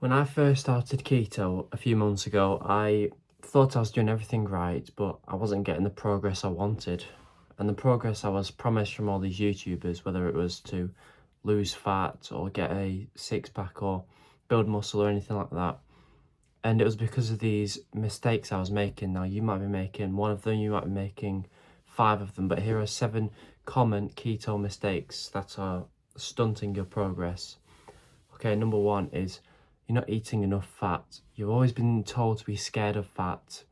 When I first started keto a few months ago, I thought I was doing everything right, but I wasn't getting the progress I wanted. And the progress I was promised from all these YouTubers, whether it was to lose fat or get a six pack or build muscle or anything like that. And it was because of these mistakes I was making. Now, you might be making one of them, you might be making five of them, but here are 7 common keto mistakes that are stunting your progress. Okay, number 1 is you're not eating enough fat. You've always been told to be scared of fat,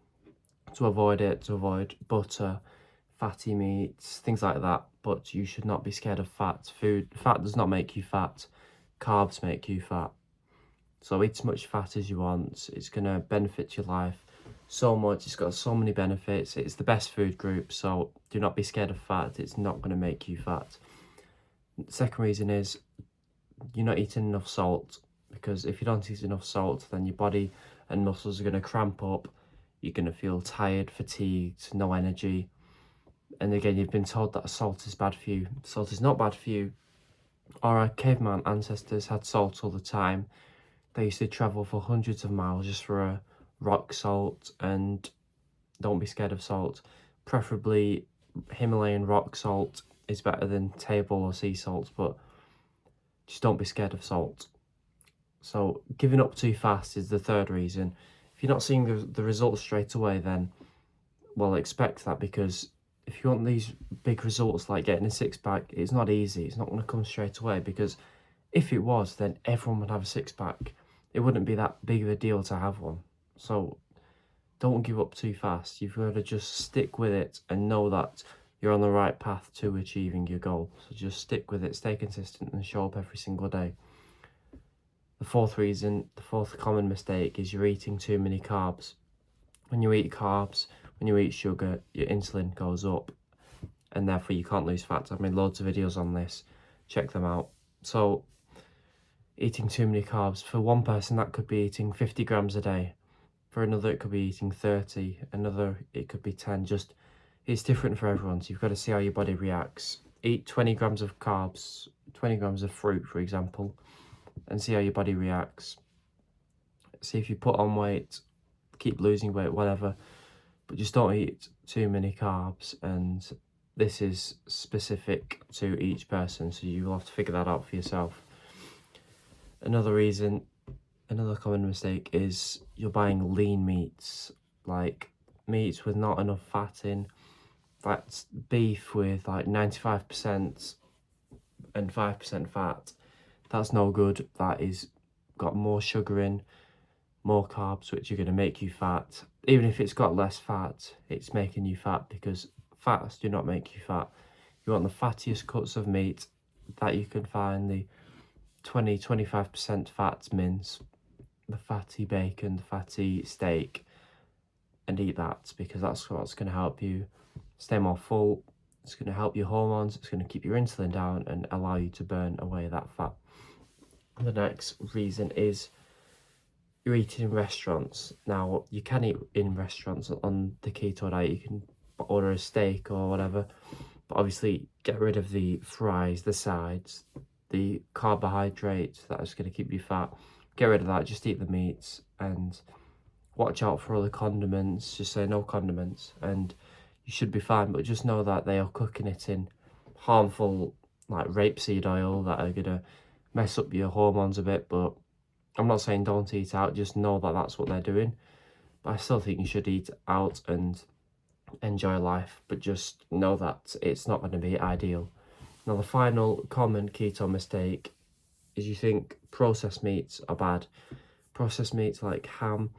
to avoid it, to avoid butter, fatty meats, things like that. But you should not be scared of fat. Fat does not make you fat. Carbs make you fat. So eat as much fat as you want. It's going to benefit your life so much. It's got so many benefits. It's the best food group. So do not be scared of fat. It's not going to make you fat. The second reason is you're not eating enough salt, because if you don't eat enough salt, then your body and muscles are going to cramp up. You're going to feel tired, fatigued, no energy. And again, you've been told that salt is bad for you. Salt is not bad for you. Our caveman ancestors had salt all the time. They used to travel for hundreds of miles just for a rock salt, and don't be scared of salt. Preferably Himalayan rock salt is better than table or sea salt, but just don't be scared of salt. So giving up too fast is the third reason. If you're not seeing the results straight away, then, well, expect that, because if you want these big results like getting a six pack, it's not easy. It's not going to come straight away, because if it was, then everyone would have a six pack. It wouldn't be that big of a deal to have one. So don't give up too fast. You've got to just stick with it and know that you're on the right path to achieving your goal. So just stick with it, stay consistent, and show up every single day. The fourth common mistake is you're eating too many carbs. When you eat carbs, when you eat sugar, your insulin goes up, and therefore you can't lose fat. I've made loads of videos on this. Check them out. So eating too many carbs, for one person that could be eating 50 grams a day. For another, it could be eating 30. Another, it could be 10. Just, it's different for everyone. So you've got to see how your body reacts. Eat 20 grams of carbs, 20 grams of fruit, for example, and see how your body reacts. See if you put on weight, keep losing weight, whatever, but just don't eat too many carbs. And this is specific to each person, so you'll have to figure that out for yourself. Another common mistake is you're buying lean meats, like meats with not enough fat in. That's beef with like 95% and 5% fat. That's no good. That is got more sugar in, more carbs, which are going to make you fat. Even if it's got less fat, it's making you fat, because fats do not make you fat. You want the fattiest cuts of meat that you can find, the 20-25% fat mince, the fatty bacon, the fatty steak, and eat that, because that's what's going to help you stay more full. It's going to help your hormones, it's going to keep your insulin down and allow you to burn away that fat. The next reason is you're eating in restaurants. Now, you can eat in restaurants on the keto diet. You can order a steak or whatever, but obviously get rid of the fries, the sides, the carbohydrates that is going to keep you fat. Get rid of that, just eat the meats, and watch out for all the condiments. Just say no condiments and you should be fine, but just know that they are cooking it in harmful, like rapeseed oil, that are going to mess up your hormones a bit. But I'm not saying don't eat out, just know that that's what they're doing. But I still think you should eat out and enjoy life, but just know that it's not going to be ideal. Now, the final common keto mistake is you think processed meats are bad. Processed meats like ham,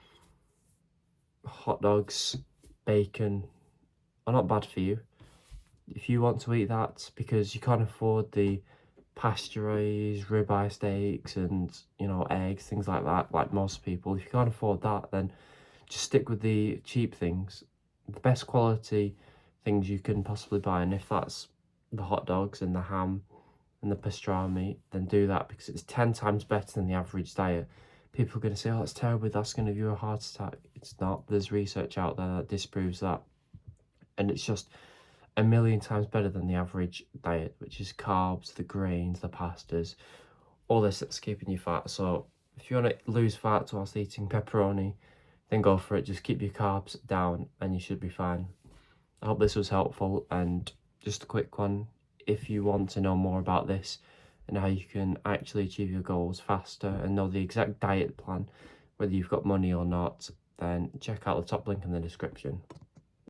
hot dogs, bacon are not bad for you. If you want to eat that because you can't afford the pasteurized ribeye steaks and, eggs, things like that, like most people, if you can't afford that, then just stick with the cheap things, the best quality things you can possibly buy. And if that's the hot dogs and the ham and the pastrami, then do that, because it's 10 times better than the average diet. People are going to say, oh, that's terrible, that's going to give you a heart attack. It's not. There's research out there that disproves that. And it's just a million times better than the average diet, which is carbs, the grains, the pastas, all this that's keeping you fat. So If you want to lose fat whilst eating pepperoni, then go for it. Just keep your carbs down and you should be fine. I hope this was helpful, and just a quick one, if you want to know more about this and how you can actually achieve your goals faster and know the exact diet plan, whether you've got money or not, then check out the top link in the description.